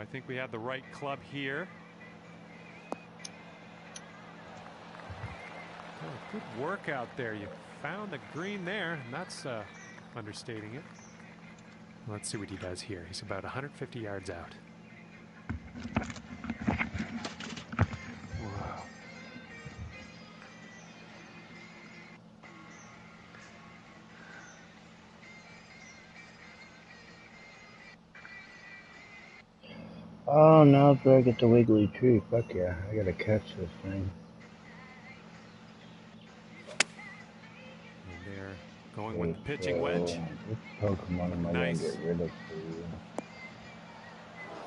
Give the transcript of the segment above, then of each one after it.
I think we have the right club here. Oh, good work out there. You found the green there, and that's understating it. Let's see what he does here. He's about 150 yards out. Wow. Oh, now after I get the wiggly tree. Fuck yeah, I gotta catch this thing. And they're going with the pitching wedge. Which Pokemon am I Nice. gonna get rid of for you?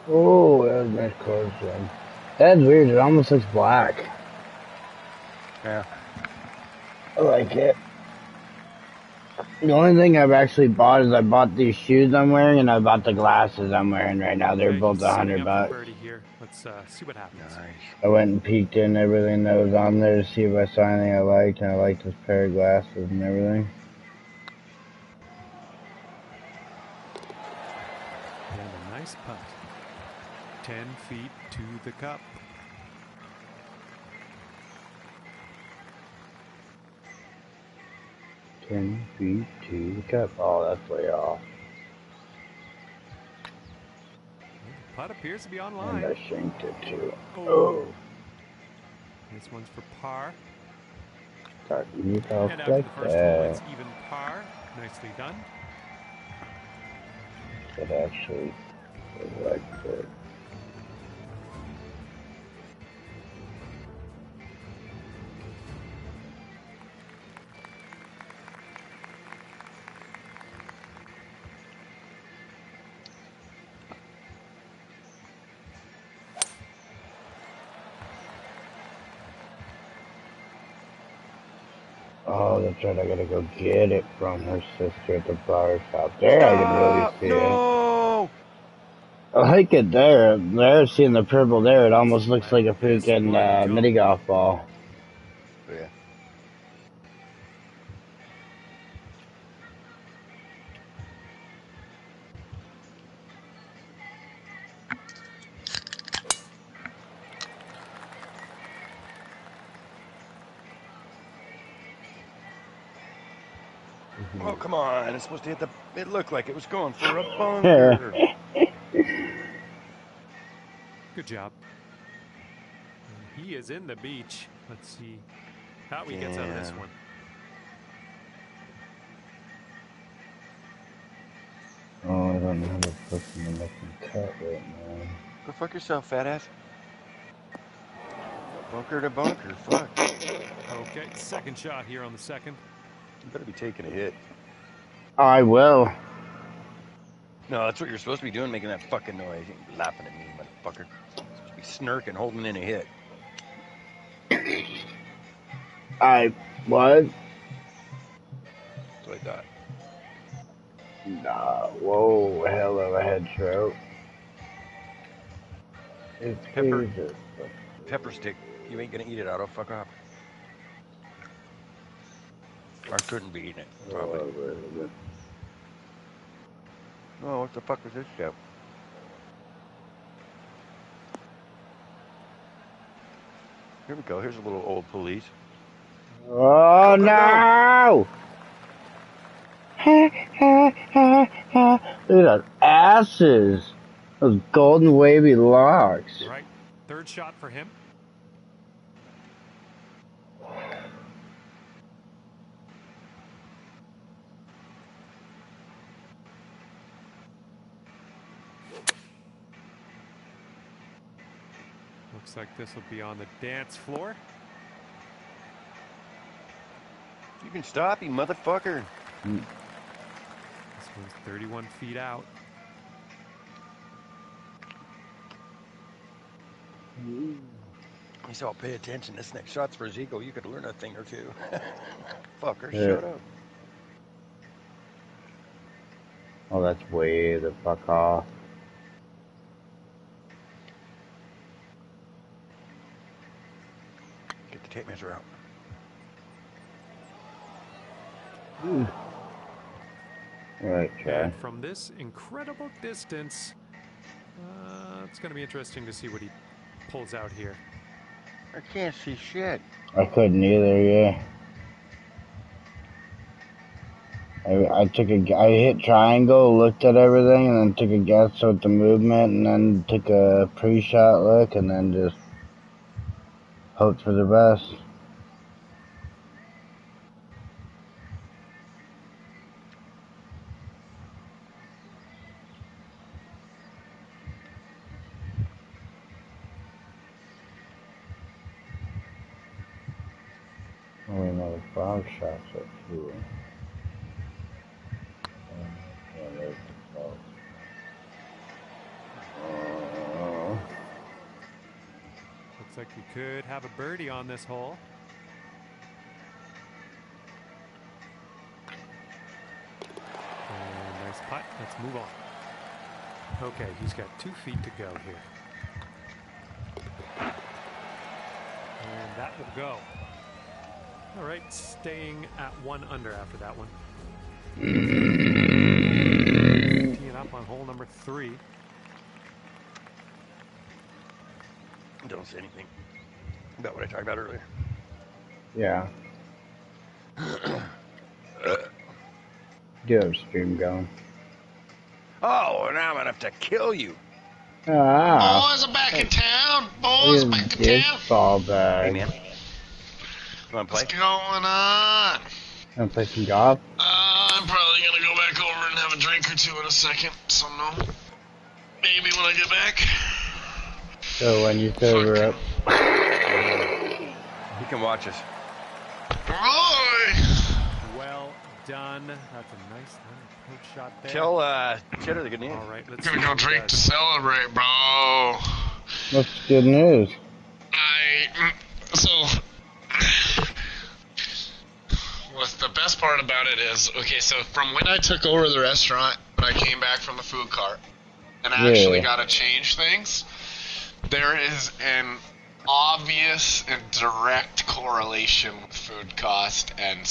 Oh, that was a nice card swing. That's weird, it almost looks black. Yeah. I like it. The only thing I've actually bought is I bought these shoes I'm wearing and I bought the glasses I'm wearing right now. They're both $100. Birdie here. Let's see what happens. Nice. I went and peeked in everything that was on there to see if I saw anything I liked, and I liked this pair of glasses and everything. And a nice putt. 10 feet to the cup. feet to the cup. Oh, that's way off. The putt appears to be on line. And I shanked it too. Oh. This one's for par. Start you off and after like the first that. hole, it's even par. Nicely done. It actually was like this. Oh, that's right. I gotta go get it from her sister at the flower shop. There, I can really see it. I like it there. There, seeing the purple there, it almost looks like a freaking mini golf ball. Yeah. Oh, come on. It's supposed to hit the... It looked like it was going for a bunker. Good job. And he is in the beach. Let's see how he gets out of this one. Oh, I don't know how to fucking make him cut right now. Go fuck yourself, fat ass. Bunker to bunker. Fuck. Okay, second shot here on the second. You better be taking a hit. I will. No, that's what you're supposed to be doing, making that fucking noise. You're laughing at me, motherfucker. You're supposed to be snirking, holding in a hit. I was. That's what I thought. Nah, whoa, hell of a head stroke. It's pepper stick. You ain't gonna eat it, Otto. Fuck off. I shouldn't be eating it, probably. Oh, what the fuck was this shit? Here we go. Here's a little old police. Oh, no! Look at those asses. Those golden wavy locks. Right. Third shot for him. Looks like this will be on the dance floor. You can stop, you motherfucker. This one's 31 feet out. So I'll pay attention. This next shot's for Zico. You could learn a thing or two. Fucker, shut up. Oh, that's way the fuck off. Get the tape measure out. Right, try. And from this incredible distance, let's It's going to be interesting to see what he pulls out here. I can't see shit. I couldn't either, yeah. I hit triangle, looked at everything, and then took a guess with the movement, and then took a pre-shot look, and then just hoped for the best. Only know the 5 shots are cool. Yeah, there's the fault. Looks like we could have a birdie on this hole. And nice putt. Let's move on. Okay, he's got 2 feet to go here. And that will go. All right, staying at 1 under after that one. Teeing up on hole number 3. Don't say anything about what I talked about earlier. Yeah. Do have stream going. Oh, now I'm gonna have to kill you. Ah. Boys are back in town. Boys are back in town. Ball bag. Hey, man. You wanna play? What's going on? Wanna play some golf? I'm probably gonna go back over and have a drink or two in a second. So no. Maybe when I get back. So when you sober up. You can watch us. Roy! Well done. That's a nice little shot there. Tell Cheddar the good news. All right, let's Gonna see go what he drink to does. celebrate, bro. What's the good news? What's the best part about it is, okay, so from when I took over the restaurant, when I came back from the food cart, and I actually got to change things, there is an obvious and direct correlation with food cost and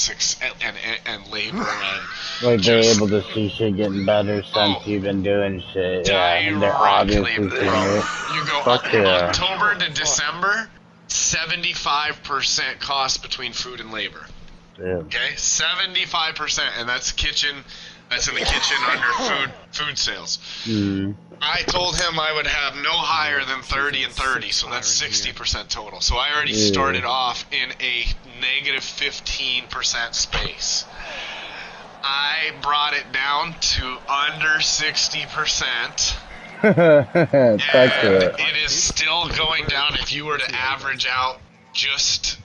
labor and Like they're able to see shit getting better since you've been doing shit. Yeah, and they're obviously seeing it. You go October to December, 75% cost between food and labor. Yeah. Okay, 75%, and that's kitchen. That's in the kitchen under food sales. Mm. I told him I would have no higher than 30 and 30, so that's 60% total. So I already started off in a negative 15% space. I brought it down to under 60%. And it is still going down. If you were to average out just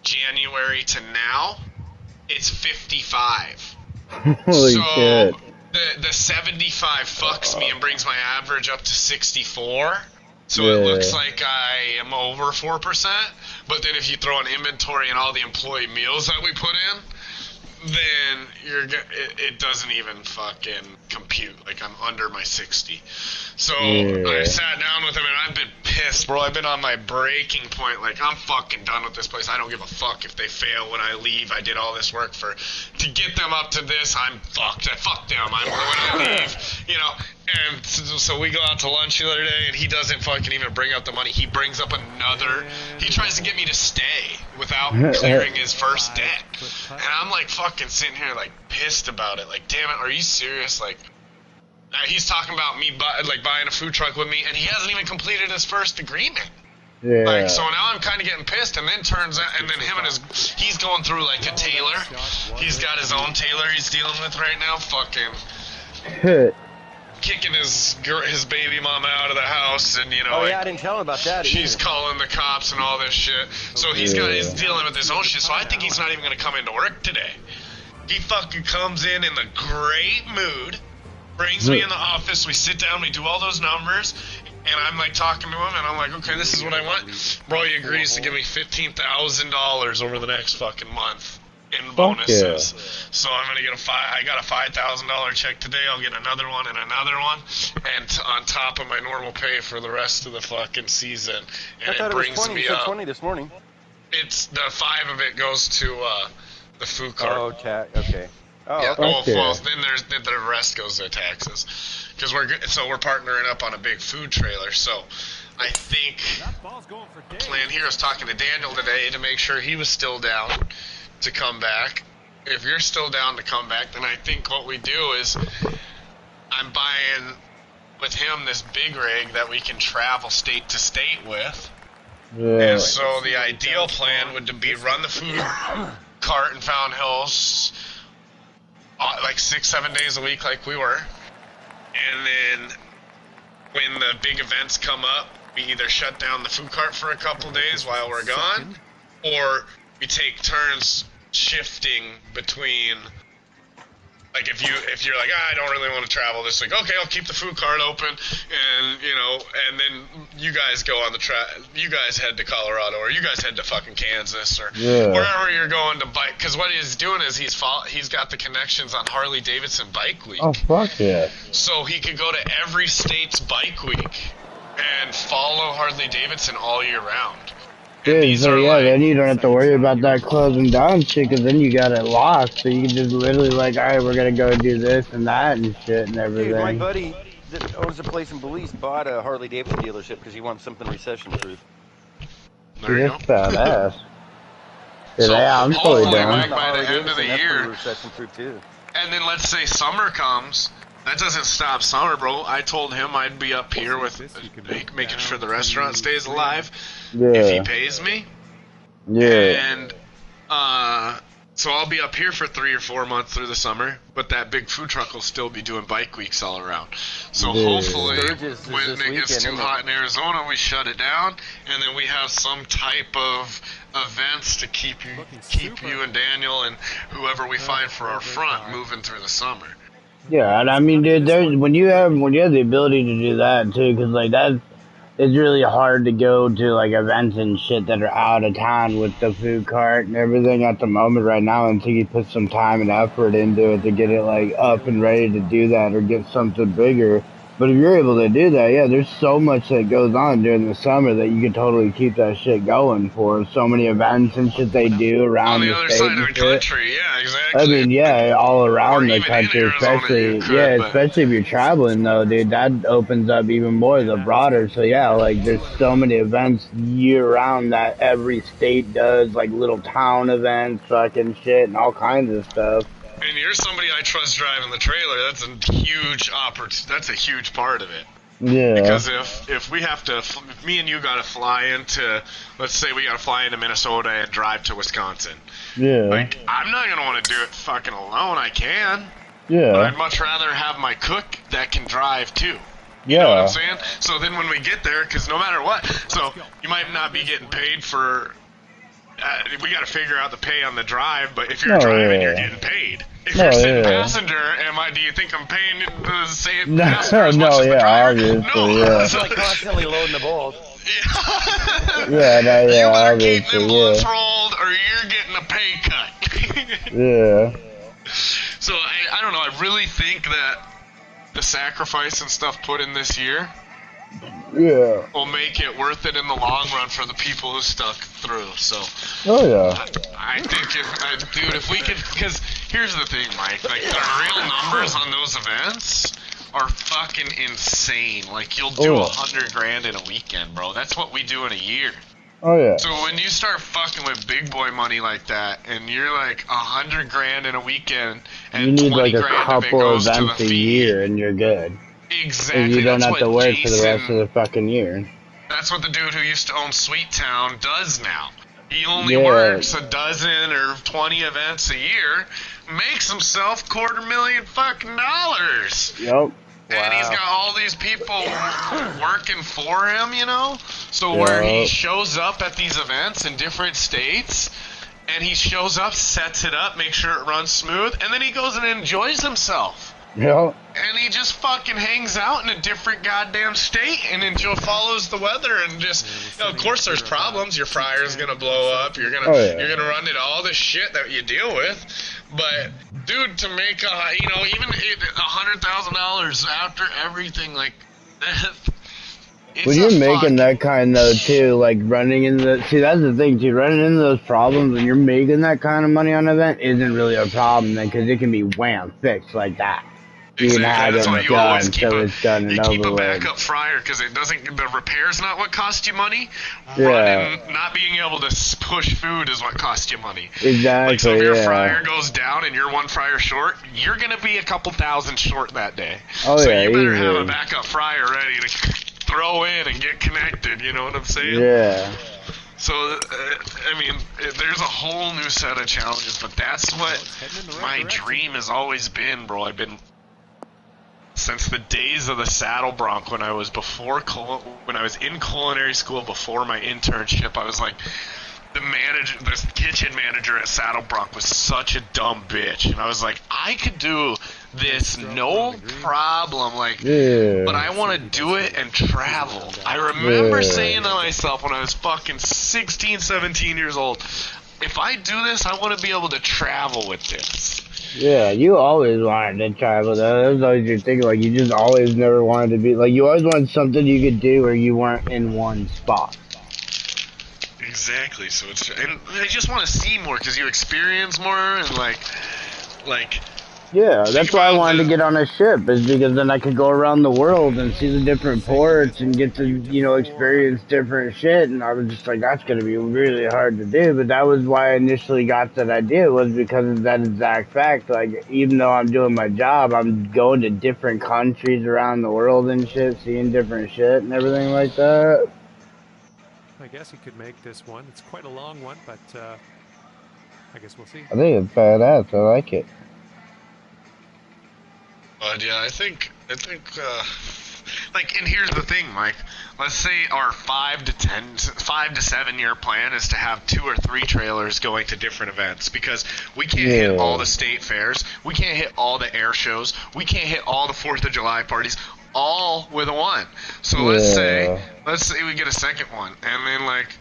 January to now, it's 55. Holy shit. The 75 fucks me and brings my average up to 64. So it looks like I am over 4%. But then if you throw in inventory and all the employee meals that we put in, then it doesn't even fucking compute. Like, I'm under my 60. So I sat down with him and I've been pissed, bro. I've been on my breaking point. Like, I'm fucking done with this place. I don't give a fuck if they fail when I leave. I did all this work to get them up to this. I'm fucked. I fucked them. When I leave, you know. And so we go out to lunch the other day, and he doesn't fucking even bring up the money. He brings up another. He tries to get me to stay without clearing his first debt. And I'm like fucking sitting here like pissed about it. Like, damn it, are you serious? Like, he's talking about me buying a food truck with me, and he hasn't even completed his first agreement. Yeah. Like, so now I'm kind of getting pissed, and then he's going through like a tailor. He's got his own tailor he's dealing with right now. Fucking. Kicking his baby mama out of the house, and you know. Oh yeah, I didn't tell him about that. She's calling the cops and all this shit. So he's dealing with his own shit. So I think he's not even gonna come into work today. He fucking comes in the great mood, brings me in the office. We sit down, we do all those numbers, and I'm like talking to him, and I'm like, okay, this is what I want. Bro, he agrees to give me $15,000 over the next fucking month in bonuses. So I'm gonna get I got a $5,000 check today. I'll get another one and another one, and on top of my normal pay for the rest of the fucking season. And it brings me you said up. 20 this morning. It's the 5 of it goes to the food cart. Oh, okay. Oh, yeah. okay. Oh, well, then the rest goes to taxes. because we're partnering up on a big food trailer. So I think the plan here is talking to Daniel today to make sure he was still down to come back. If you're still down to come back, then I think what we do is I'm buying with him this big rig that we can travel state to state with. Yeah. And so the ideal plan would be run the food cart in Fountain Hills like 6-7 days a week like we were. And then when the big events come up, we either shut down the food cart for a couple days while we're gone, or we take turns shifting between, like if you're like, I don't really want to travel this week, okay, I'll keep the food cart open, and and then you guys go on you guys head to Colorado, or you guys head to fucking Kansas, or wherever you're going to bike, because what he's doing is he's got the connections on Harley Davidson Bike Week. Oh fuck yeah! So he could go to every state's bike week and follow Harley Davidson all year round. Dude, so yeah, then you don't have to worry about that closing down shit, because then you got it locked, so you can just literally like, alright, we're gonna go do this and that and shit and everything. Dude, my buddy that owns a place in Belize bought a Harley Davidson dealership because he wants something recession-proof. There you go. Badass. So yeah, I'm totally down. By the end of the year, recession-proof too. And then let's say summer comes. That doesn't stop summer, bro. I told him I'd be up here with making sure the restaurant stays alive if he pays me. Yeah. And so I'll be up here for 3 or 4 months through the summer, but that big food truck will still be doing bike weeks all around. So hopefully, when it gets too hot in Arizona, we shut it down, and then we have some type of events to keep you and Daniel and whoever we find for our front moving through the summer. Yeah, and I mean, dude, when you have the ability to do that too, because like it's really hard to go to like events and shit that are out of town with the food cart and everything at the moment right now until you put some time and effort into it to get it like up and ready to do that or get something bigger. But if you're able to do that, yeah, there's so much that goes on during the summer that you can totally keep that shit going for. So many events and shit they do around the other state side of the country, yeah, exactly. I mean, yeah, all around the country, especially, especially if you're traveling though, dude, that opens up even more the broader. So yeah, like there's so many events year round that every state does, like little town events, fucking shit, and all kinds of stuff. And you're somebody I trust driving the trailer. That's a huge That's a huge part of it. Yeah. Because if we have to, if me and you got to fly into, let's say we got to fly into Minnesota and drive to Wisconsin. Yeah. Like, I'm not going to want to do it fucking alone. I can. Yeah. But I'd much rather have my cook that can drive too. You know what I'm saying? So then when we get there, because no matter what, so you might not be getting paid for, we got to figure out the pay on the drive, but if you're driving, you're getting paid. If you're sitting passenger, do you think I'm paying the same passenger as much as the driver? Obviously, yeah. It's like constantly loading the balls. Yeah, you better keep them blunts rolled or you're getting a pay cut. Yeah. So, I don't know, I really think that the sacrifice and stuff put in this year will make it worth it in the long run for the people who stuck through. So, I think if we could, because here's the thing, Mike, like the real numbers on those events are fucking insane. Like you'll do $100,000 in a weekend, bro. That's what we do in a year. Oh yeah. So when you start fucking with big boy money like that, and you're like $100,000 in a weekend, and you need 20 like a grand couple events a year, and you're good. Exactly. And you don't have to work for the rest Jason, of the fucking year. That's what the dude who used to own Sweet Town does now. He only works a dozen or 20 events a year, makes himself $250,000 fucking dollars. Yep. And he's got all these people working for him, you know? So where he shows up at these events in different states, and he shows up, sets it up, makes sure it runs smooth, and then he goes and enjoys himself. Yep. And he just fucking hangs out in a different goddamn state and follows the weather and just, of course there's problems. Your fryer's gonna blow up. You're gonna run into all this shit that you deal with. But dude, to make even $100,000 after everything, like when you're making that kind though too, like running into that's the thing too, running into those problems when you're making that kind of money on an event isn't really a problem then, because it can be wham fixed like that. You can have That's why it you always done, keep so it's done and you keep over a with. backup fryer because it doesn't. The repair's not what costs you money. Yeah. Running, not being able to push food is what costs you money. Exactly, Like, so if your yeah. fryer goes down and you're one fryer short, you're gonna be a couple thousand short that day. Oh, so yeah, you better easily. have a backup fryer ready to throw in and get connected. You know what I'm saying? Yeah. So, I mean, there's a whole new set of challenges, but that's what my dream has always been, bro. I've been, since the days of the Saddle Bronc, when I was in culinary school before my internship, I was like, the kitchen manager at Saddle Bronc was such a dumb bitch, and I was like, I could do this no problem, like, but I want to do it and travel. I remember saying to myself when I was fucking 16, 17 years old, if I do this, I want to be able to travel with this. Yeah, you always wanted to travel, though. That was always your thing. Like, you just always never wanted to be... Like, you always wanted something you could do where you weren't in one spot. Exactly. So it's... And I just want to see more, because you experience more, and, like... Yeah, that's why I wanted to get on a ship, is because then I could go around the world and see the different ports and get to, you know, experience different shit, and I was just like, that's going to be really hard to do, but that was why I initially got that idea, was because of that exact fact. Like, even though I'm doing my job, I'm going to different countries around the world and shit, seeing different shit and everything like that. I guess he could make this one. It's quite a long one, but I guess we'll see. I think it's badass. I like it. But yeah, I think, like, and here's the thing, Mike. Let's say our 5 to 7 year plan is to have 2 or 3 trailers going to different events, because we can't hit all the state fairs, we can't hit all the air shows, we can't hit all the 4th of July parties, all with one. So let's say we get a second one, and then, like,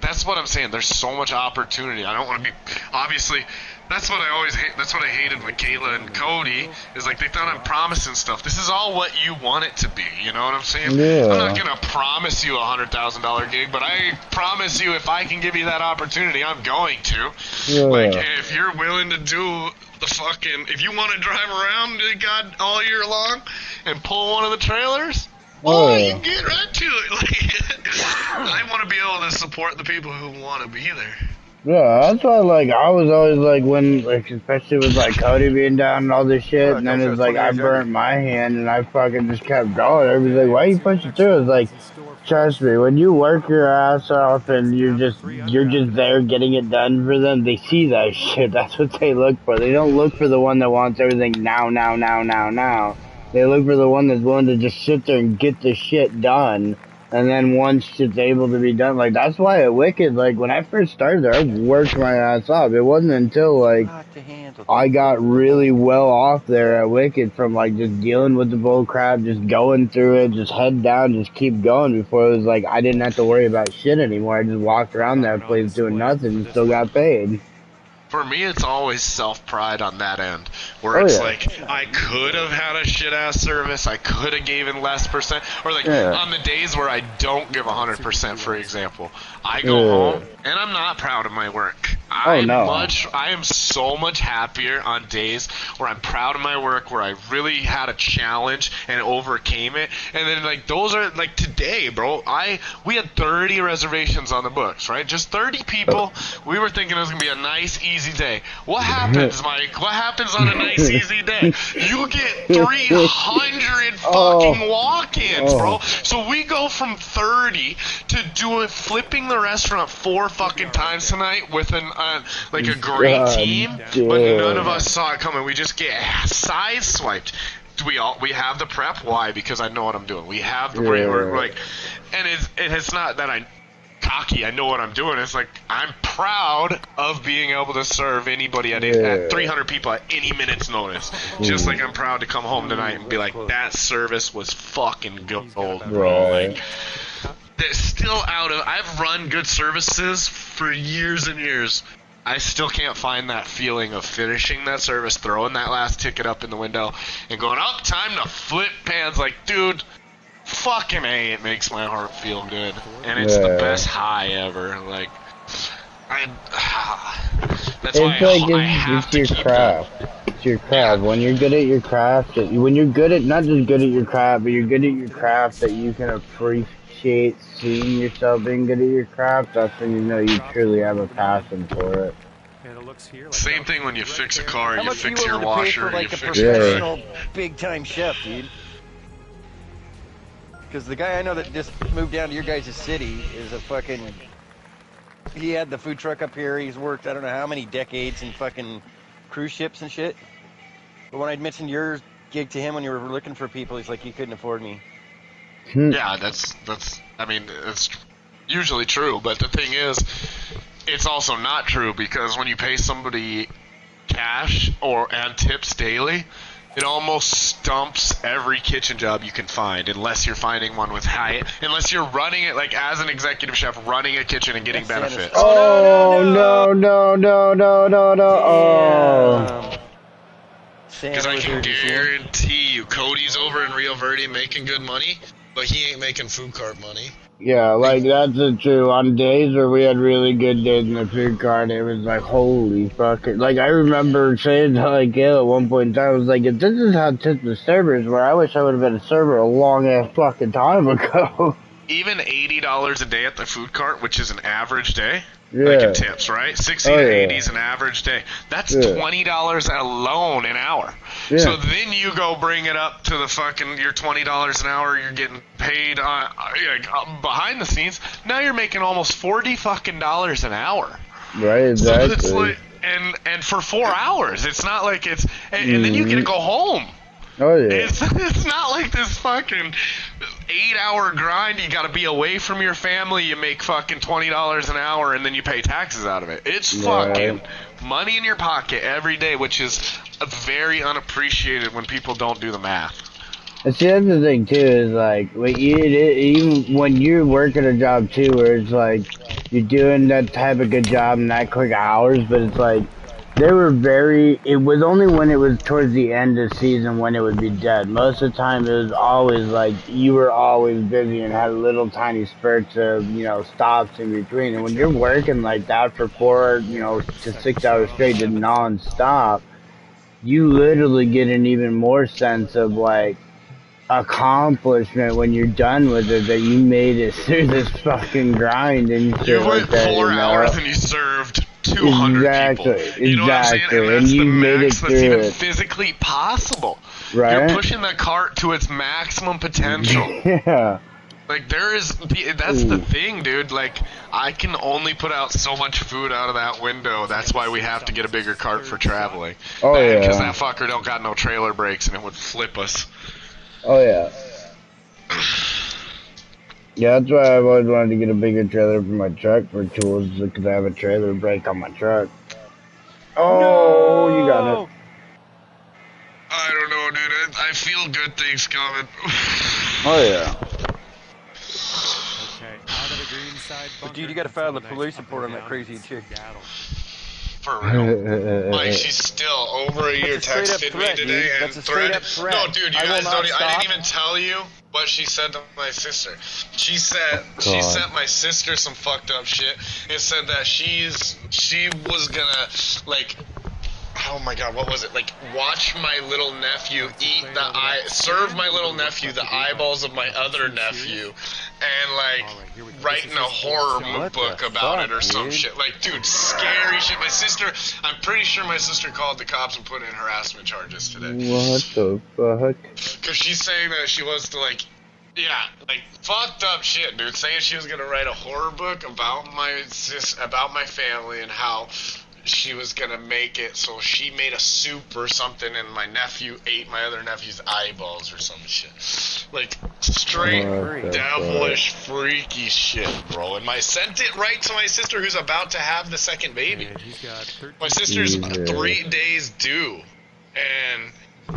that's what I'm saying. There's so much opportunity. I don't want to be, obviously, that's what I always hate. That's what I hated with Kayla and Cody, is like, they thought I'm promising stuff. This is all what you want it to be. You know what I'm saying? Yeah. I'm not going to promise you a $100,000 gig, but I promise you, if I can give you that opportunity, I'm going to. Yeah. Like, if you're willing to do the fucking, if you want to drive around, God, all year long and pull one of the trailers, you can get right to it. Like, I want to be able to support the people who want to be there. Yeah, that's why, like, I was always, like, when, like, especially with, like, Cody being down and all this shit, and then it's like, I burnt my hand, and I fucking just kept going. Everybody's like, why you pushing through? It's like, trust me, when you work your ass off and you're just there getting it done for them, they see that shit. That's what they look for. They don't look for the one that wants everything now. They look for the one that's willing to just sit there and get the shit done. And then once it's able to be done, like, that's why at Wicked, like, when I first started there, I worked my ass off. It wasn't until, like, I got really well off there at Wicked from, like, just dealing with the bull crap, just going through it, just head down, just keep going, before it was like, I didn't have to worry about shit anymore. I just walked around that place doing nothing and still got paid. For me, it's always self-pride on that end, where it's like, I could have had a shit-ass service, I could have given less percent, or like, on the days where I don't give 100%, for example, I go home, and I'm not proud of my work. I am so much happier on days where I'm proud of my work, where I really had a challenge and overcame it, and then, like, those are, like, today, bro, we had 30 reservations on the books, right? Just 30 people. We were thinking it was going to be a nice, easy day. What happens, Mike? What happens on a nice, easy day? You get 300 fucking walk-ins, bro. So we go from 30 to flipping the restaurant 4 fucking times tonight with like a great team, but none of us saw it coming. We just get sideswiped. We have the prep. Why? Because I know what I'm doing. We have the brain work, like, and it's not that I'm cocky. I know what I'm doing. It's like, I'm proud of being able to serve anybody at 300 people at any minute's notice. Just like I'm proud to come home tonight and be like, that service was fucking gold, bro. Like, that's still I've run good services for years and years. I still can't find that feeling of finishing that service, throwing that last ticket up in the window, and going, oh, time to flip pans. Like, dude, fucking A, it makes my heart feel good. And it's the best high ever. Like, that's why I have to keep that. it's your craft. When you're good at your craft, when you're good at, not just good at your craft, but you're good at your craft that you can appreciate seeing yourself being good at your craft, that's when you know you truly have a passion for it. And it looks here like Same thing when you fix a car, you fix you your willing to pay washer, for, like, you a fix your professional big-time chef, dude? Because the guy I know that just moved down to your guys' city is a fucking... He had the food truck up here. He's worked, I don't know how many decades in fucking cruise ships and shit. But when I'd mentioned your gig to him when you were looking for people, he's like, you couldn't afford me. Yeah, that's I mean, it's usually true, but the thing is, it's also not true, because when you pay somebody cash and tips daily, it almost stumps every kitchen job you can find, unless you're finding one with unless you're running it, like, as an executive chef, running a kitchen and getting benefits. Oh, no. Oh. Because I can guarantee you, Cody's over in Rio Verde making good money, but he ain't making food cart money. Yeah, like, that's true. On days where we had really good days in the food cart, it was like, holy fucking... Like, I remember saying to, like, Gail at one point in time, I was like, if this is how tips the servers were, I wish I would have been a server a long-ass fucking time ago. Even $80 a day at the food cart, which is an average day, yeah. like in tips, right? 60 to 80 is an average day. That's $20 alone an hour. Yeah. So then you go bring it up to the fucking, your $20 an hour you're getting paid behind the scenes. Now you're making almost $40 fucking an hour. Right, exactly. So it's like, and for 4 hours, it's not like it's, and then you get to go home. Oh yeah. It's not like this fucking 8-hour grind. You got to be away from your family. You make fucking $20 an hour, and then you pay taxes out of it. It's fucking money in your pocket every day, which is very unappreciated when people don't do the math. It's the other thing too is like even when you're working a job too, where it's like you're doing that type of good job in that quick hours, but it's like. They were it was only when it was towards the end of the season when it would be dead. Most of the time it was always like, you were always busy and had little tiny spurts of, stops in between. And when you're working like that for 4, to 6 hours straight to non-stop, you literally get an even more sense of like, accomplishment when you're done with it, that you made it through this fucking grind and shit. You went 4 hours and you served 200 people. You know what I'm saying? And that's the max that's even physically possible. Right. You're pushing the cart to its maximum potential. Yeah. Like, that's the thing, dude. Like, I can only put out so much food out of that window. That's why we have to get a bigger cart for traveling. Oh, yeah. Because that fucker don't got no trailer brakes and it would flip us. Oh, yeah. Yeah, that's why I've always wanted to get a bigger trailer for my truck for tools, because I have a trailer brake on my truck. Oh, no! You got it. I don't know, dude. I feel good things coming. Oh, yeah. Okay, out of the green side. But dude, you gotta file the police report on that crazy chick. For real. Like, she's still over a year texted me today and threatened. No, dude, I didn't even tell you what she said to my sister. She said she sent my sister some fucked up shit and said that she was gonna, like, oh my god, what was it? Like, watch my little nephew serve my little nephew the eyeballs of my other nephew, and like writing a horror book about it or some shit. Like, dude, scary shit. My sister, I'm pretty sure my sister called the cops and put in harassment charges today. What the fuck? Because she's saying that she wants to, like, yeah, like, fucked up shit, dude. Saying she was gonna write a horror book about my family and how she was gonna make it, so she made a soup or something, and my nephew ate my other nephew's eyeballs or some shit. Like, straight devilish, freaky shit, bro. And I sent it right to my sister, who's about to have the second baby. My sister's 3 days due, and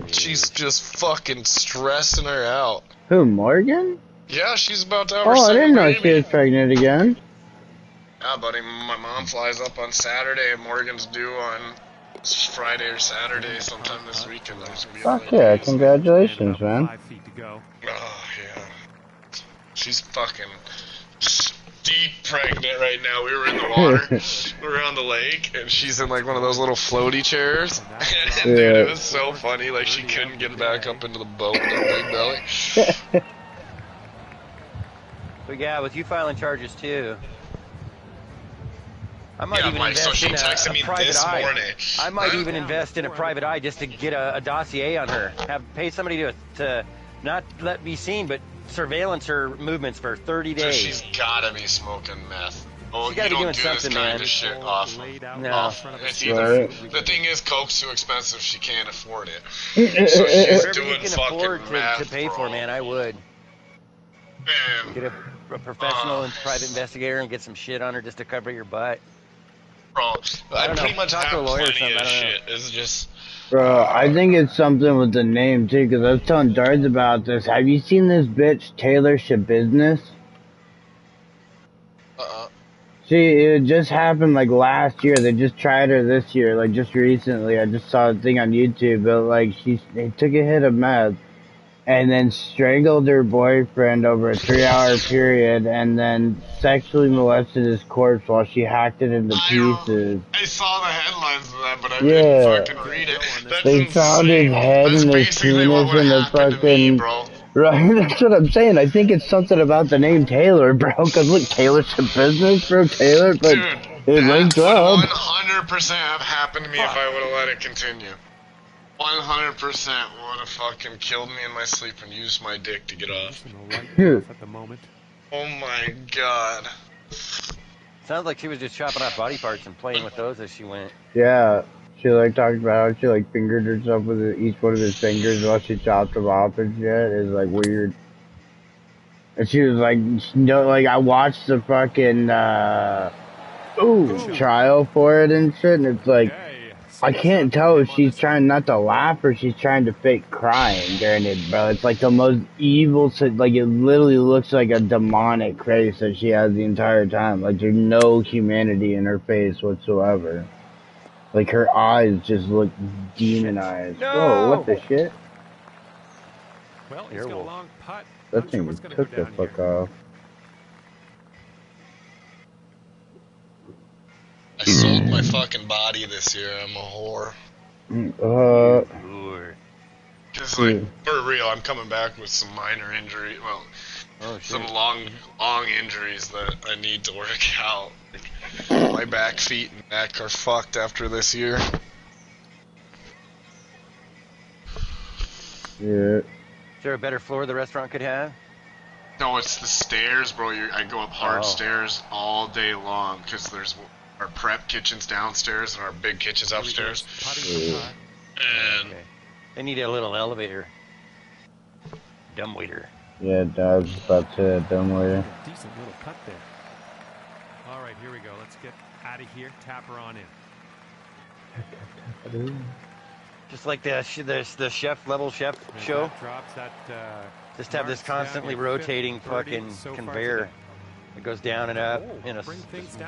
she's just fucking stressing her out. Who, Morgan? Yeah, she's about to have her second baby. Oh, I didn't know she was pregnant again. Yeah, buddy, my mom flies up on Saturday, and Morgan's due on Friday or Saturday sometime this weekend. Fuck yeah, congratulations, man. Oh, yeah. She's fucking deep pregnant right now. We were in the water. We were on the lake, and she's in like one of those little floaty chairs. And dude, it was so funny. Like she couldn't get back up into the boat with her big belly. But yeah, with you filing charges too. I might even Mike, invest so she in texted a me private this eye. morning. I might even invest in a private eye just to get a dossier on her. Pay somebody to not let me seen, but surveillance her movements for 30 days. So she's gotta be smoking meth. Oh, She gotta you be don't doing do this something, kind man. of shit off. No. It's either, the thing is, coke's too expensive. She can't afford it. So she's Whatever doing you can fucking afford meth, to pay bro. for, man, I would. Man. Get a professional and private investigator and get some shit on her just to cover your butt. Bro, I don't pretty know. much Talk to have a lawyer or plenty something, of I don't know. shit. It's just... Bro, I think it's something with the name too, because I was telling Dards about this. Have you seen this bitch, Taylor Shabusiness? See, it just happened like last year. They just tried her this year, like just recently. I just saw a thing on YouTube, but like they took a hit of meth and then strangled her boyfriend over a 3-hour period and then sexually molested his corpse while she hacked it into pieces. I saw the headlines of that, but I Yeah. didn't fucking read it. That's They insane. found his head That's and his basically what penis would in the happen to me, fucking... bro. Right, that's what I'm saying. I think it's something about the name Taylor, bro. Because look, Taylor's a business, bro. Taylor, but Dude, it linked that up. would 100% have happened to me if I would have let it continue. 100% would have fucking killed me in my sleep and used my dick to get off. At the moment. Oh my god. Sounds like she was just chopping off body parts and playing with those as she went. Yeah, she like talked about how she like fingered herself with each one of his fingers while she chopped them off and shit. It's like weird. And she was like, like I watched the fucking trial for it and shit, and it's like I can't tell if she's trying not to laugh or she's trying to fake crying during it, bro. It's like the most evil, like it literally looks like a demonic face that she has the entire time. Like there's no humanity in her face whatsoever. Like her eyes just look demonized. No! Whoa, what the shit? Well, he's got a long putt. That thing took the fuck off. I sold my fucking body this year. I'm a whore. Just like, for real, I'm coming back with some minor injury. Well, some long injuries that I need to work out. Like, my back, feet, and neck are fucked after this year. Yeah. Is there a better floor the restaurant could have? No, it's the stairs, bro. I go up hard stairs all day long because there's our prep kitchen's downstairs and our big kitchen's upstairs. And they need a little elevator. Dumbwaiter. Yeah, I was about to dumbwaiter. Decent little cut there. All right, here we go. Let's get out of here. Tap her on in. Just like the chef level chef show. Drops that, just have this constantly rotating fucking conveyor. It goes down and up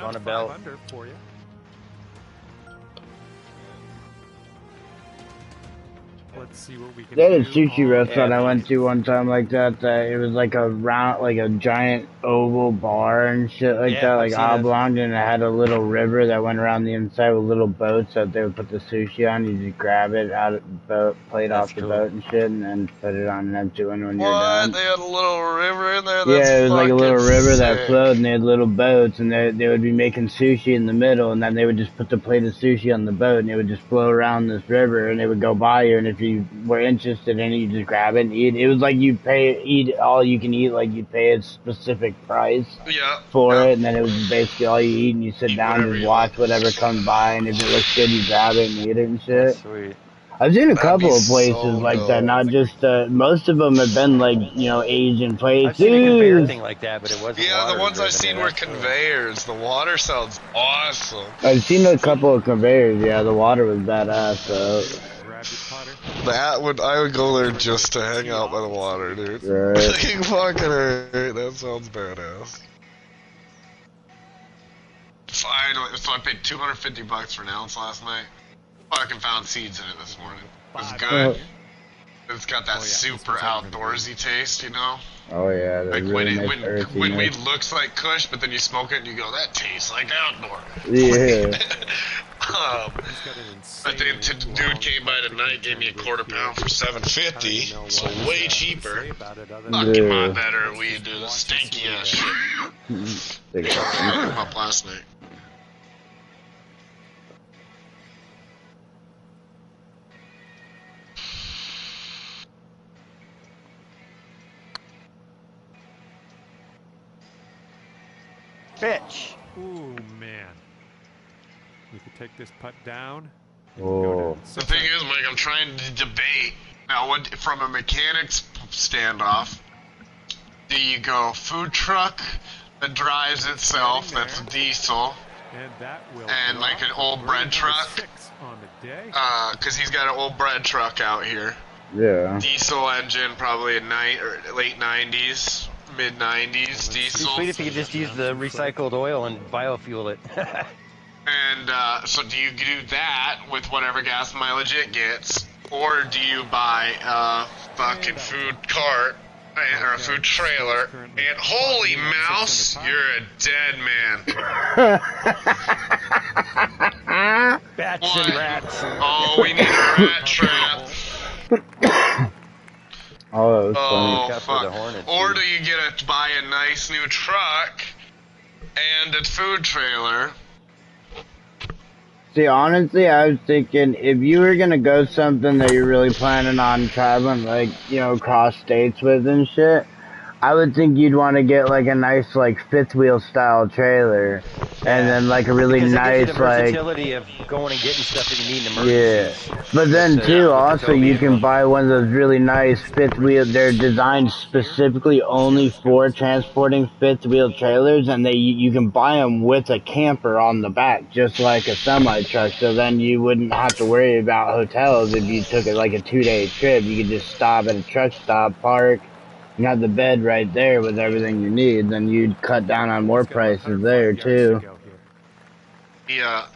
on a belt. For you. Let's see what we can They had a do. sushi restaurant I went to one time like that. It was like a round, like a giant oval bar and shit like that, like oblong, and it had a little river that went around the inside with little boats that they would put the sushi on. You just grab it out of the boat, plate off the boat and shit, and then put it on an empty one when you're done. They had a little river in there? Yeah, it was like a little river that flowed, and they had little boats, and they would be making sushi in the middle, and then they would just put the plate of sushi on the boat, and it would just flow around this river, and it would go by you, and if you were interested in it, you just grab it and eat. It was like you'd eat all you can eat, like you'd pay a specific price for it, and then it was basically all you eat, and you sit down and just watch whatever comes by, and if it looks good, you grab it and eat it and shit. Sweet. I've seen a couple of places like that, not just, most of them have been like, Asian places. I've seen a conveyor thing like that, but it wasn't water. The ones I've seen were conveyors. The water sounds awesome. I've seen a couple of conveyors, yeah, the water was badass, though. I would go there just to hang out by the water, dude. Right. Fucking right, that sounds badass. Finally, so I paid $250 for an ounce last night. Fucking found seeds in it this morning. It was good. It's got that super outdoorsy taste, you know? Oh yeah, like really when weed looks like Kush, but then you smoke it and you go, that tastes like outdoor. Yeah. But then the dude came by tonight, gave me a £1/4 for $7.50, so way cheaper. Fucking my better weed, dude. The stinky ass shit. Picked him up last night. Bitch. Ooh, man. We could take this putt down. Oh. The thing is, Mike, I'm trying to debate. Now, from a mechanics standoff, do you go food truck that drives itself, that's diesel, and like an old bread truck? Because he's got an old bread truck out here. Yeah. Diesel engine, probably a late 90s. Mid-90s diesel. It'd be sweet if you could just use the recycled oil and biofuel it. And so do you do that with whatever gas mileage it gets, or do you buy a fucking food cart or a food trailer? And holy mouse, you're a dead man. Bats and rats. Oh, we need a rat trap. Oh, that was funny. Hornets, or do you buy a nice new truck and a food trailer? See, honestly, I was thinking if you were gonna go something that you're really planning on traveling, like, you know, across states with and shit, I would think you'd want to get like a nice like fifth wheel style trailer, and then like a really nice the versatility of going and getting stuff that you need in emergencies. Yeah, but then too, also you can buy one of those really nice fifth wheel. They're designed specifically only for transporting fifth wheel trailers, and you can buy them with a camper on the back, just like a semi truck. So then you wouldn't have to worry about hotels if you took it like a 2-day trip. You could just stop at a truck stop, park. You have the bed right there with everything you need, then you'd cut down on more prices there too. Yeah,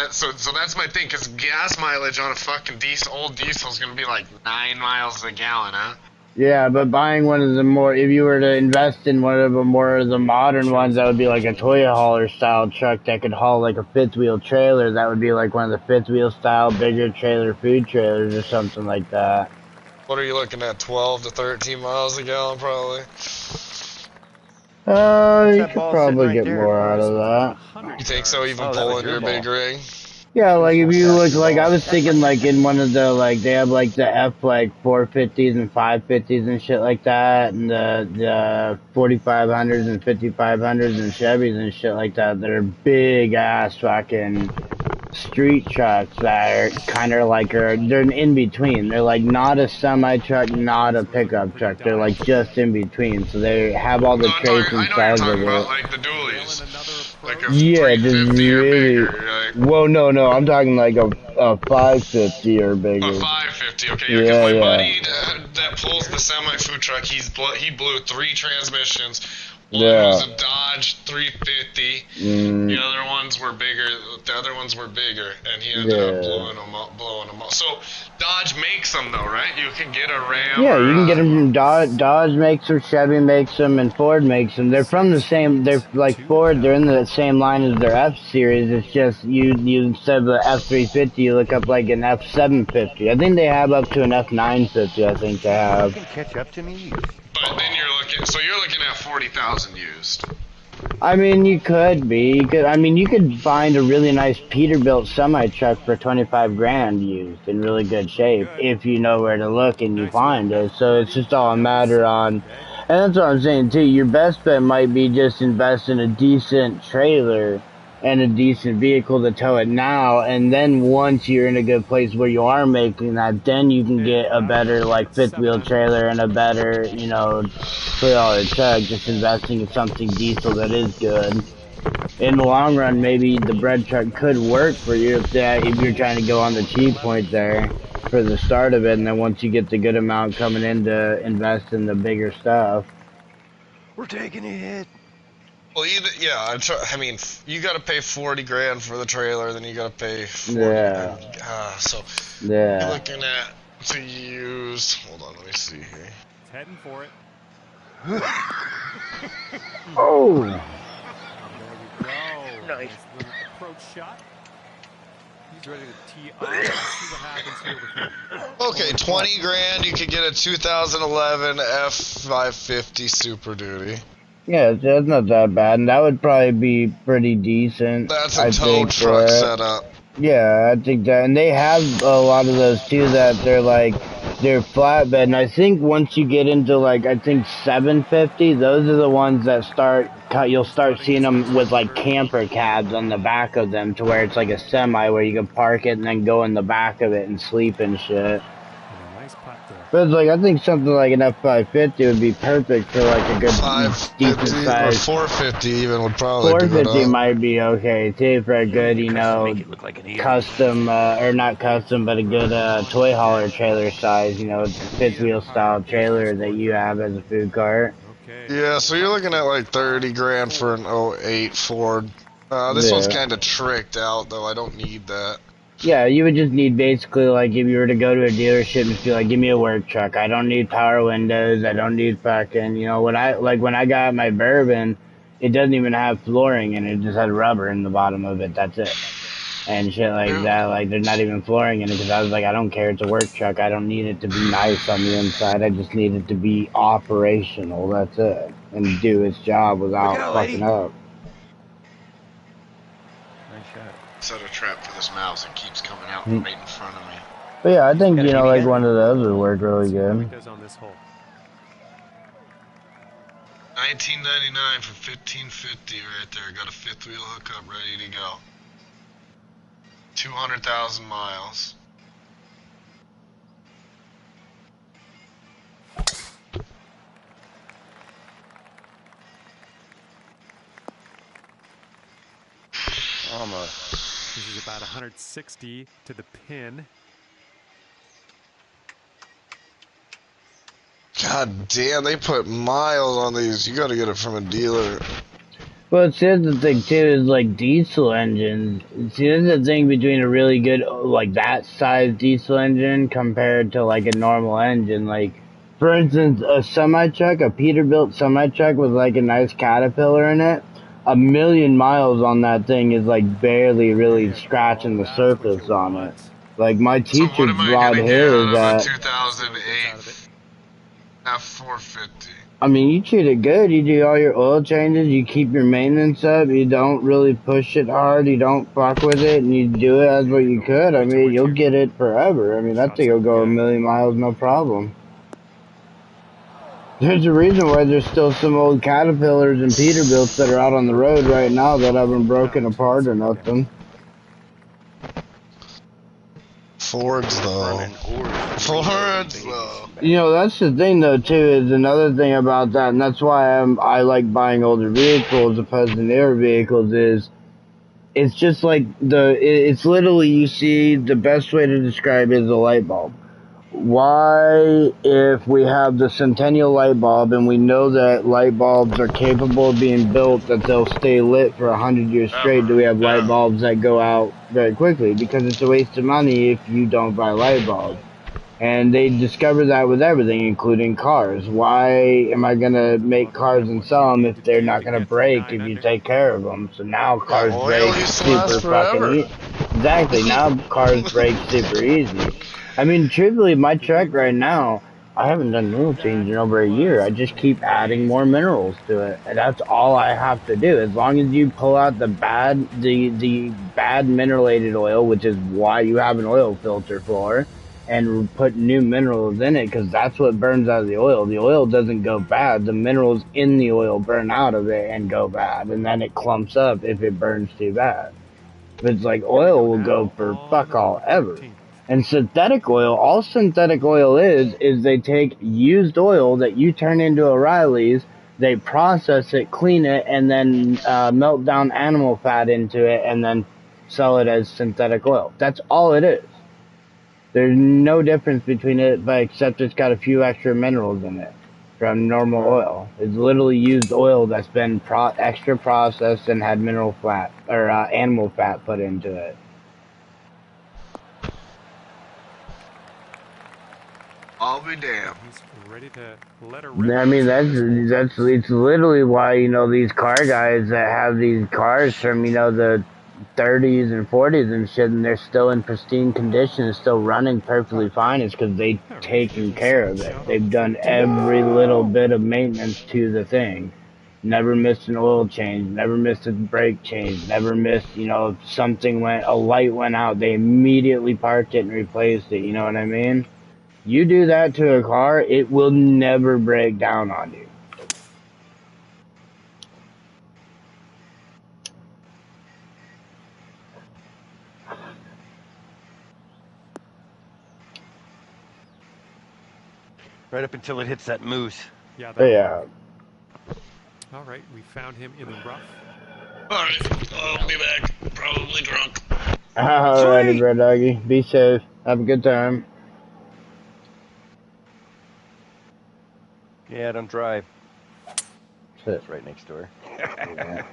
so that's my thing, because gas mileage on a fucking old diesel is gonna be like 9 miles a gallon, huh? Yeah, but buying one of the if you were to invest in one of the more of the modern ones, that would be like a Toyota hauler style truck that could haul like a fifth wheel trailer. That would be like one of the fifth wheel style bigger trailer food trailers or something like that. What are you looking at, 12 to 13 miles a gallon, probably? You could probably get more out of that. You think so, even pulling your big rig? Yeah, like if you look, like I was thinking like in one of the, like they have like the F like 450s and 550s and shit like that, and the 4500s and 5500s and Chevys and shit like that that are big ass fucking street trucks that are kind of like they're in between. They're like not a semi truck, not a pickup truck. They're like just in between. So they have all the traits inside of it. About, like the dualies. Like a yeah, just really. Bigger, like... Whoa, no, I'm talking like a 550 or bigger. A 550, okay. Yeah, my buddy that pulls the semi food truck, he blew 3 transmissions. One was a Dodge 350. The other ones were bigger. And he ended up blowing them up. So Dodge makes them though, right? You can get a Ram. Yeah, you can get them from Dodge. Dodge makes them, Chevy makes them, and Ford makes them. They're from the same. They're like Ford. They're in the same line as their F series. It's just you instead of the F350, you look up like an F750. I think they have up to an F950. I think they have. You can catch up to me. But then you're looking at 40,000 used. I mean, you could be. You could find a really nice Peterbilt semi truck for 25 grand used in really good shape if you know where to look and you find it. So it's just all a matter on, and that's what I'm saying too. Your best bet might be just invest in a decent trailer and a decent vehicle to tow it now, and then once you're in a good place where you are making that, then you can get a better like fifth wheel trailer and a better, $3 truck, just investing in something diesel that is good. In the long run, maybe the bread truck could work for you if you're trying to go on the cheap point there for the start of it, and then once you get the good amount coming in to invest in the bigger stuff. We're taking a hit. Well, you got to pay 40 grand for the trailer, then you got to pay 40 Yeah. So yeah. you're looking at to use. Hold on, let me see here. It's heading for it. Oh! There we go. Nice. Little approach shot. He's ready to tee off. Let's see what happens here with him. Okay, 20 grand, you could get a 2011 F550 Super Duty. Yeah, that's not that bad, and that would probably be pretty decent. That's a I tow think, truck for it. setup. Yeah, I think that, and they have a lot of those too that they're flatbed, and I think once you get into I think 750, those are the ones that you'll start seeing them with camper cabs on the back of them to where it's like a semi where you can park it and then go in the back of it and sleep and shit. Nice putt there. But I think something like an F550 would be perfect for a good decent 550 or size. 450 even would probably do it 450 up. might be okay too for a good, custom, or not custom, but a good toy hauler trailer size, fifth wheel style trailer that you have as a food cart. Okay. Yeah, so you're looking at 30 grand for an 08 Ford. This one's kind of tricked out though. I don't need that. Yeah, you would just need basically if you were to go to a dealership and be like, give me a work truck. I don't need power windows. I don't need fucking, when I got my Bourbon, it doesn't even have flooring in it. It just had rubber in the bottom of it. That's it. And shit like that. There's not even flooring in it because I was like, I don't care. It's a work truck. I don't need it to be nice on the inside. I just need it to be operational. That's it. And do its job without fucking up. Set a trap for this mouse. It keeps coming out right in front of me. But yeah, I think, one of those would work really good. On this hole. $19.99 for 1550 right there. Got a fifth wheel hookup ready to go. 200,000 miles. Almost. This is about 160 to the pin. God damn, they put miles on these. You gotta get it from a dealer. Well, see, the thing too is diesel engines. See, there's the thing between a really good that size diesel engine compared to a normal engine. For instance, a semi truck, a Peterbilt semi truck with a nice Caterpillar in it. 1,000,000 miles on that thing is barely really scratching the surface on it. My teacher brought his at 2008 F450. I mean, you treat it good. You do all your oil changes. You keep your maintenance up. You don't really push it hard. You don't fuck with it, and you do it as what you could. I mean, you'll get it forever. I mean, that thing will go 1,000,000 miles, no problem. There's a reason why there's still some old Caterpillars and Peterbilts that are out on the road right now that haven't broken apart or nothing. Fords, though. Fords, though. That's the thing, though, too, is another thing about that, and that's why I like buying older vehicles as opposed to newer vehicles, is it's just it's literally, you see, the best way to describe it is a light bulb. Why, if we have the Centennial light bulb and we know that light bulbs are capable of being built that they'll stay lit for 100 years straight, do we have light bulbs that go out very quickly? Because it's a waste of money if you don't buy light bulbs. And they discovered that with everything, including cars. Why am I going to make cars and sell them if they're not going to break if you take care of them? So now cars break super fucking easy. Exactly, now cars break super easy. I mean, truthfully, my truck right now, I haven't done oil change in over a year. I just keep adding more minerals to it, and that's all I have to do. As long as you pull out the bad mineralated oil, which is why you have an oil filter for, and put new minerals in it, because that's what burns out of the oil. The oil doesn't go bad. The minerals in the oil burn out of it and go bad, and then it clumps up if it burns too bad. But it's oil will go for fuck all ever. And synthetic oil, all synthetic oil is they take used oil that you turn into O'Reilly's, they process it, clean it, and then melt down animal fat into it, and then sell it as synthetic oil. That's all it is. There's no difference between it, but except it's got a few extra minerals in it from normal oil. It's literally used oil that's been extra processed and had mineral fat, or animal fat put into it. I'll be damned. He's ready to let her rip. I mean, it's literally why, you know, these car guys that have these cars from, you know, the 30s and 40s and shit, and they're still in pristine condition and still running perfectly fine, is because they've taken care of it. They've done every little bit of maintenance to the thing. Never missed an oil change, never missed a brake change, never missed, you know, if a light went out, they immediately parked it and replaced it, you know what I mean? You do that to a car, it will never break down on you. Right up until it hits that moose. Yeah. All right, we found him in the rough. All right, I'll be back. Probably drunk. Alrighty, bro doggy. Be safe. Have a good time. Yeah, don't drive. Shit. It's right next door. Yeah.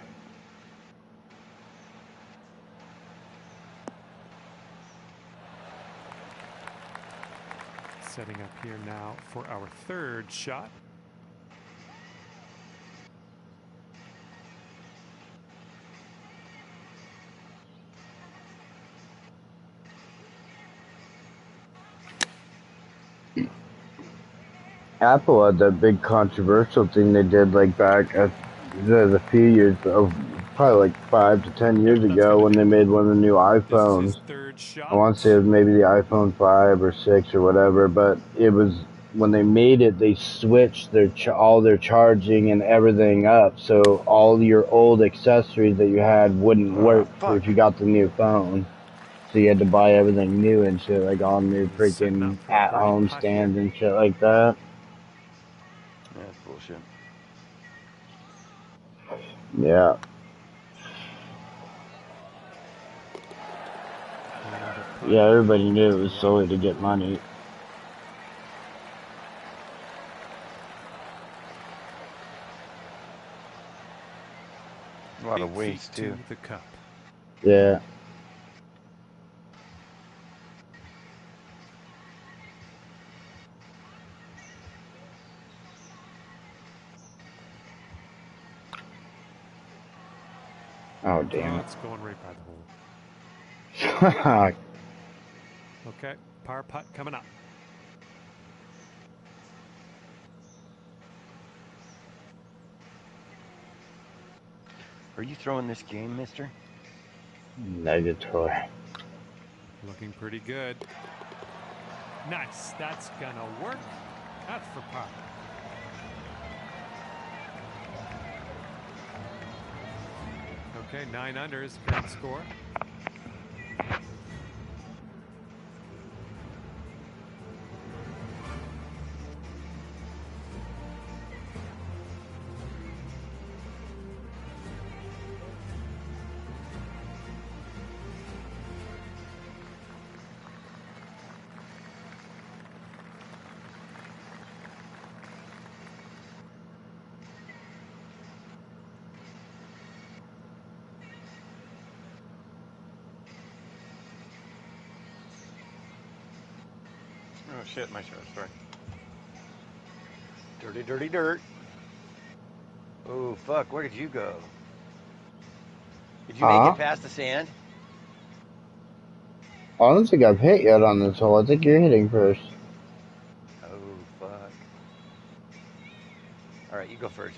Setting up here now for our third shot. Apple had that big controversial thing they did like back a few years, probably like 5 to 10 years ago, when they made one of the new iPhones. I want to say it was maybe the iPhone 5 or 6 or whatever, but it was when they made it, they switched all their charging and everything up, so all your old accessories that you had wouldn't work if you got the new phone. So you had to buy everything new and shit, like all new freaking at-home stands and shit like that. Yeah, that's bullshit. Yeah. Yeah, everybody knew it was solely to get money. A lot of waste too. The cup. Yeah. Oh, damn it. It's going right by the hole. Okay, par putt coming up. Are you throwing this game, mister? Negatory. Looking pretty good. Nice. That's gonna work. That's for par. Okay, 9 under is current score. Oh shit, my shot. Sorry. Dirty, dirty dirt. Oh fuck, where did you go? Did you make it past the sand? I don't think I've hit yet on this hole. I think you're hitting first. Oh fuck. Alright, you go first.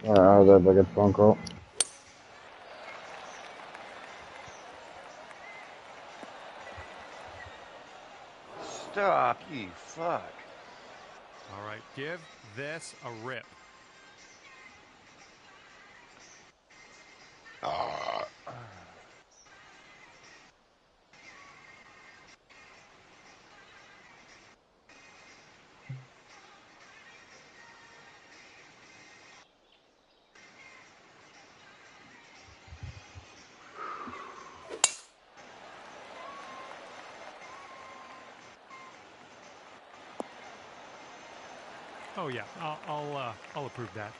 Alright, that's a good phone call. Stop, you fuck. All right, give this a rip. Oh yeah, I'll approve that.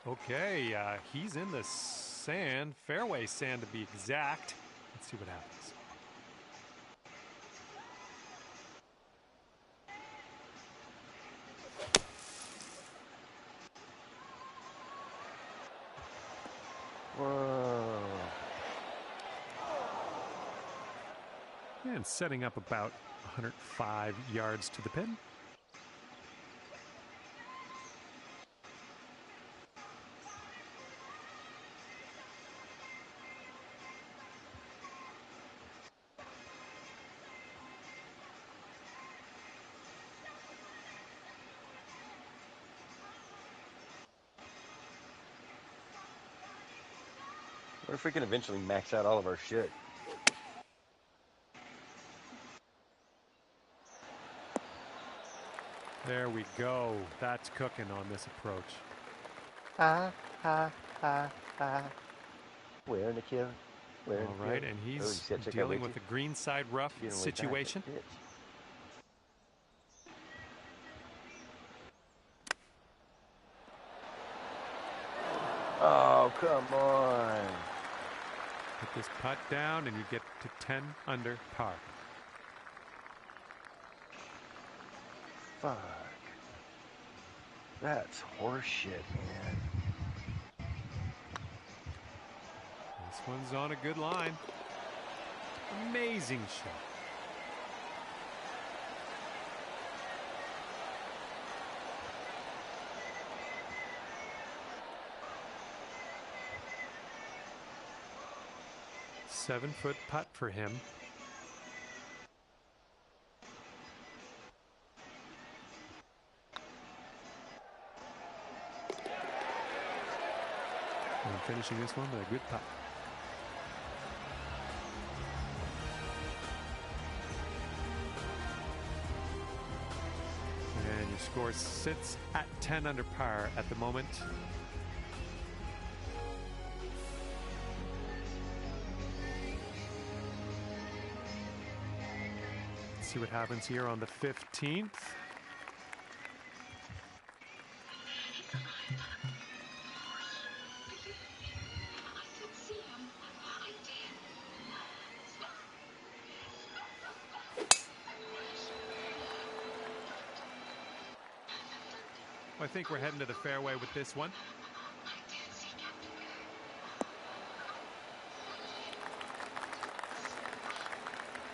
Okay, he's in the sand, fairway sand to be exact. Let's see what happens. Whoa. And setting up about 105 yards to the pin. What if we can eventually max out all of our shit? There we go. That's cooking on this approach. Wearing a kill. All right, and he's dealing with a greenside rough situation. Oh, come on. Put this putt down and you get to 10 under par. Fuck. That's horseshit, man. This one's on a good line. Amazing shot. Seven-foot putt for him. And finishing this one with a good putt. And your score sits at 10 under par at the moment. See what happens here on the 15th. I think we're heading to the fairway with this one.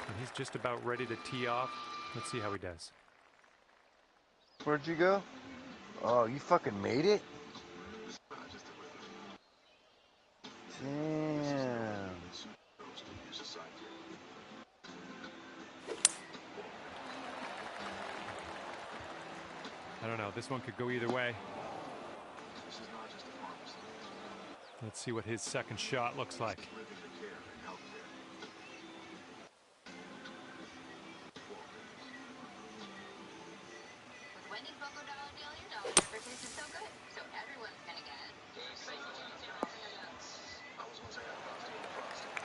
And he's just about ready to tee off. Let's see how he does. Where'd you go? Oh, you fucking made it? Damn. I don't know. This one could go either way. Let's see what his second shot looks like.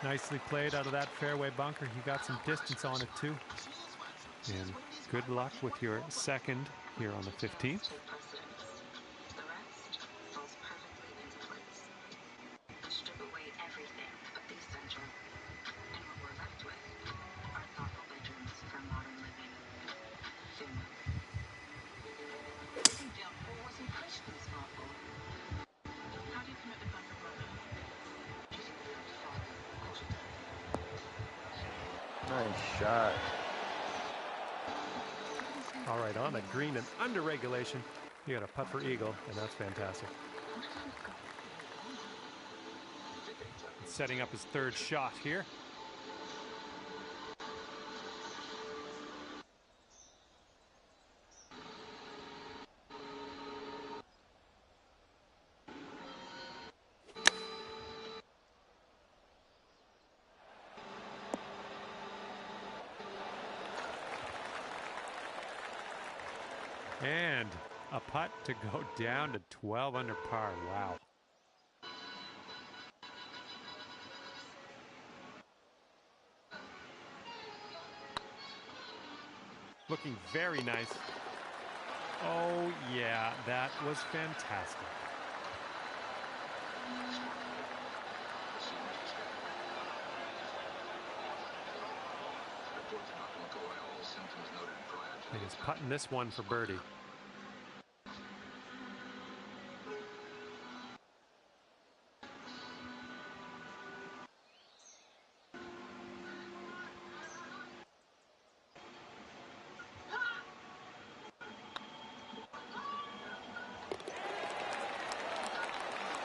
Nicely played out of that fairway bunker. He got some distance on it too. And good luck with your second here on the 15th. Nice shot. All right, on the green and under regulation, you got a putt for eagle, and that's fantastic. Setting up his third shot here. And a putt to go down to 12 under par. Wow. Looking very nice. Oh, yeah, that was fantastic. And he's putting this one for birdie.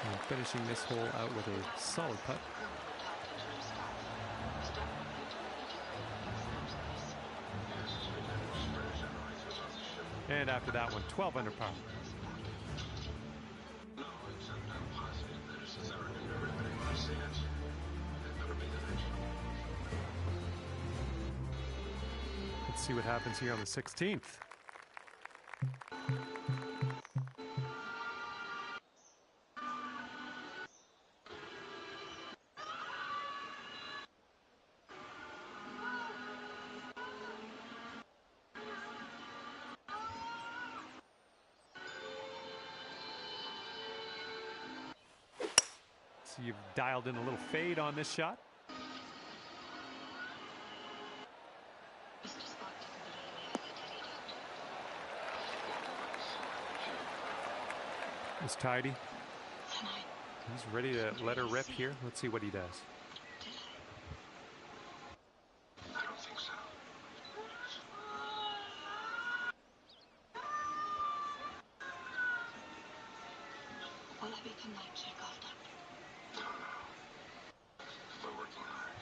And finishing this hole out with a solid putt. And after that one, 12 under par. Let's see what happens here on the 16th. So you've dialed in a little fade on this shot. It's tidy. He's ready to let her rip here. Let's see what he does. I don't think so. Will I be tonight, check-off doctor? No, no. We're working hard.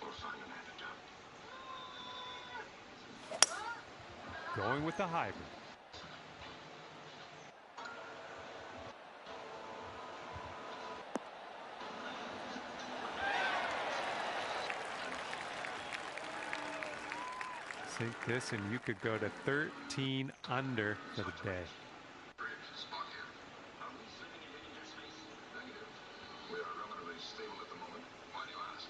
We'll find an antidote. Going with the hybrid. Sink this and you could go to 13 under for the day. We are relatively stable at the moment. Why do you ask?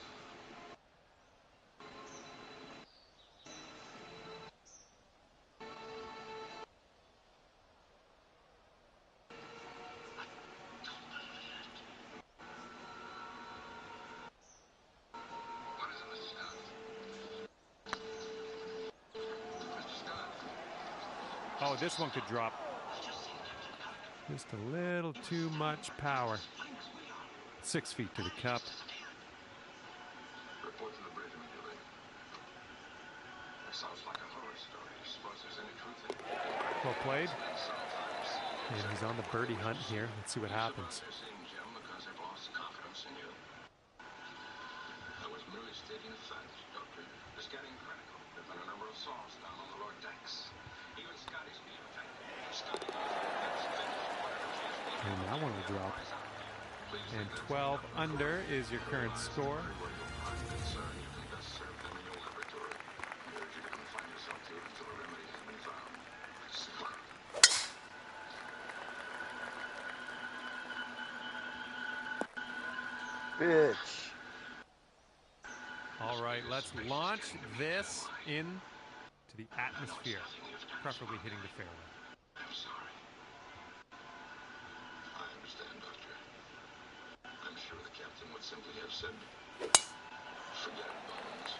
What is it, Mr. Scott? Mr. Scott? Oh, this one could drop. Just a little too much power. 6 feet to the cup. Report to the bridge immediately. That sounds like a horror story. Suppose there's any truth in it. Well played. Sometimes. And he's on the birdie hunt here. Let's see what happens. They're saying, Jim, because they've lost confidence in you. I was merely stating a fact, Doctor. It's getting critical. There have been a number of assaults down on the lower decks. Even Scotty's being affected. Scotty And that one will drop. And 12 under is your current score. Bitch. All right, let's launch this into the atmosphere, preferably hitting the fairway. I'm sorry. I understand, Doctor. I'm sure the captain would simply have said, forget it, Bones.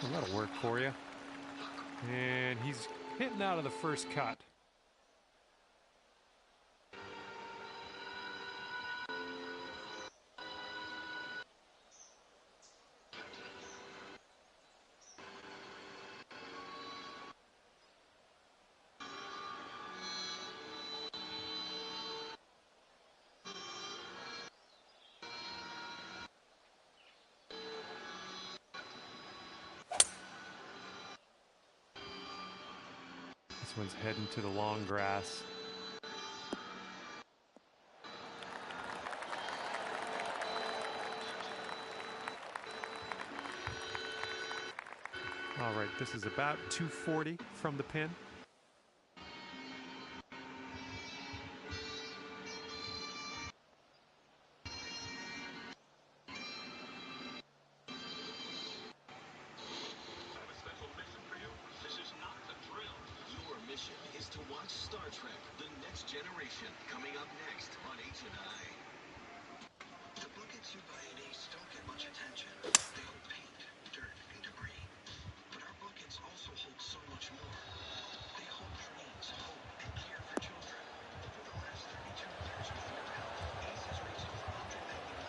Well, that'll work for you. And he's hitting out of the first cut. This one's heading to the long grass. All right, this is about 240 from the pin. Is to watch Star Trek: The Next Generation, coming up next on H&I. The buckets you buy at Ace don't get much attention. They hold paint, dirt, and debris. But our buckets also hold so much more. They hold dreams, hope, and care for children. Over the last 32 years with your help, Ace has raised over $190 million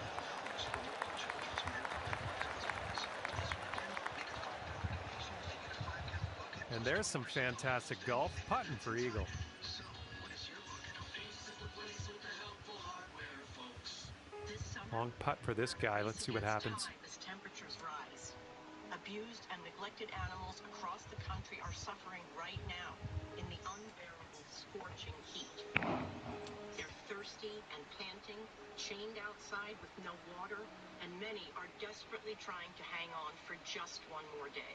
for local children's mental and health hospitals, as well And there's some fantastic golf putting for Eagle. So, what is your bucket of super helpful hardware, folks? This summer, Long putt for this guy. Let's see what happens. as temperatures rise. Abused and neglected animals across the country are suffering right now in the unbearable, scorching heat. They're thirsty and panting, chained outside with no water, and many are desperately trying to hang on for just one more day.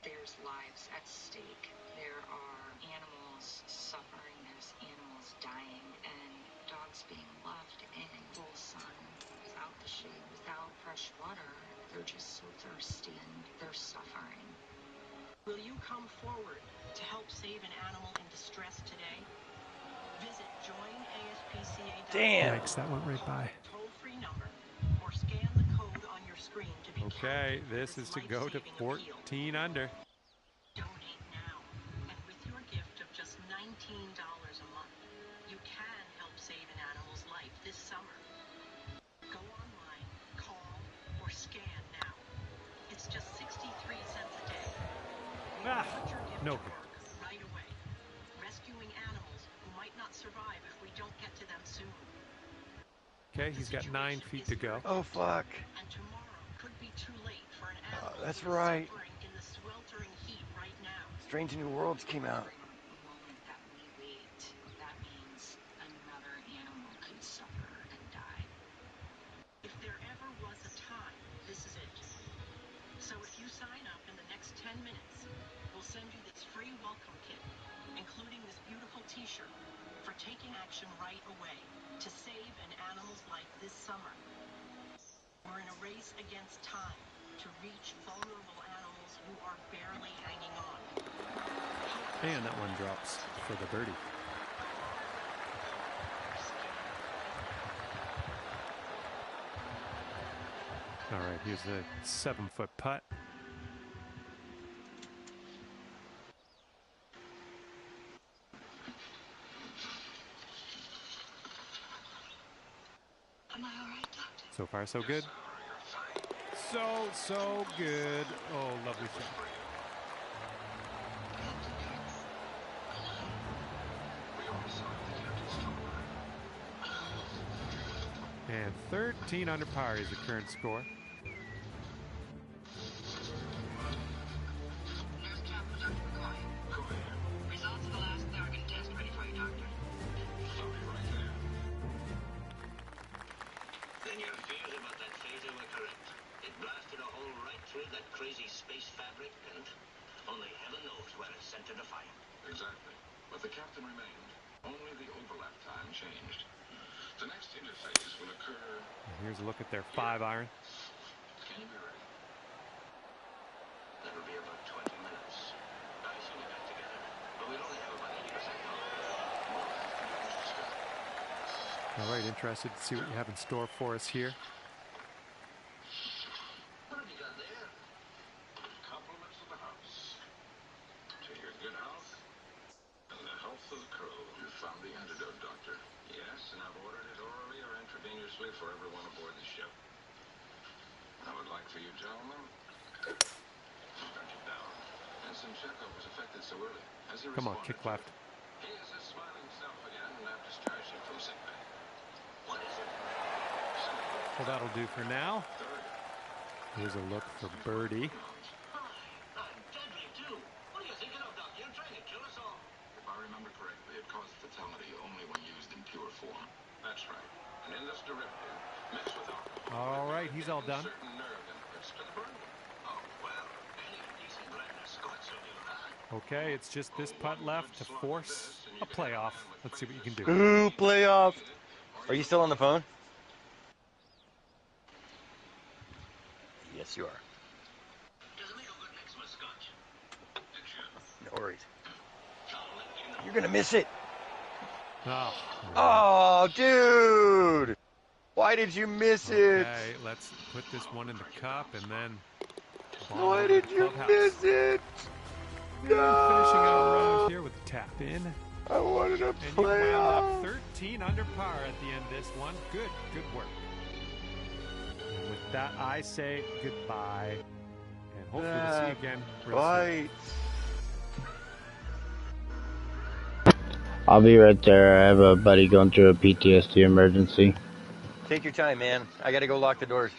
There's lives at stake. There are animals suffering. There's animals dying, and dogs being left in full sun, without the shade, without fresh water. They're just so thirsty and they're suffering. Will you come forward to help save an animal in distress today? Visit joinaspca.org. Damn. Yikes, that went right by. Toll-free number or scan the code on your screen to be Okay, counted for this is to go to life-saving 14 appeal. under. Donate now, and with your gift of just $19 a month, you can help save an animal's life this summer. Go online, call, or scan now. It's just 63 cents a day. We Ah, want your gift no to good. work right away, rescuing animals who might not survive if we don't get to them soon. Okay, he's got 9 feet to go. Oh, fuck. And tomorrow could be too late for an Oh, animal that's who is right. suffering in the sweltering heat right now. Strange New Worlds came out. Every moment that we wait, that means another animal could suffer and die. If there ever was a time, this is it. So if you sign up in the next 10 minutes, we'll send you this free welcome kit, including this beautiful t-shirt, for taking action right away to save an animal's life this summer. We're in a race against time to reach vulnerable animals who are barely hanging on. And that one drops for the birdie. All right, here's a 7-foot putt. Am I all right, Doctor? So far, so good. So good. Oh, lovely shot. And 13 under par is the current score. Nurse Captain Dr. McCoy. Results of the last Thurgan test ready for you, Doctor. Stop me right there. Then your fears about that phaser were correct. It blasted a hole right through that crazy space fabric, and only heaven knows where it centered a fire. Exactly. But the captain remained. Only the overlap time changed. The next interface will occur. And here's a look at their 5-iron. Can you be ready? That'll be about 20 minutes. I assume we're back together, but we'll only have about 80% power. All right, interested to see what you have in store for us here. What have you got there? Compliments of the house. To your good health and the health of the crew. You found the antidote, Doctor. Yes, and I've ordered it orally or intravenously for everyone aboard the ship. I would like for you gentlemen to start you down. Ensign Chekhov was affected so early. Has he Come on, responded kick to left. it? He is his smiling self again, and I've discharged him from sickbay. What is it? Well, that'll do for now. Here's a look for birdie. I'm deadly, too. What are you thinking of, Doctor? You're trying to kill us all. If I remember correctly, it caused fatality only when used in pure form. That's right. And in this derivative, mixed with alcohol. All right, he's all done. Certain nerve inputs to the brain. Oh, well, any decent blender Scots will do that. Okay, it's just this putt left to force a playoff. Let's see what you can do. Ooh, playoff. Are you still on the phone? Yes, you are. Doesn't make a good mix with Scotch. It should. No worries. I'll let you know. You're gonna miss it. Oh, Oh, dude! Why did you miss it? okay, let's put this one in the cup and then bomb Why over did the you clubhouse. miss it? Finishing out No! round here with the tap in. I wanted to And you play wound up off. 13 under par at the end of this one. Good work. And with that, I say goodbye. And hopefully we'll see you again real soon. Right. I'll be right there. I have a buddy going through a PTSD emergency. Take your time, man. I gotta go lock the doors.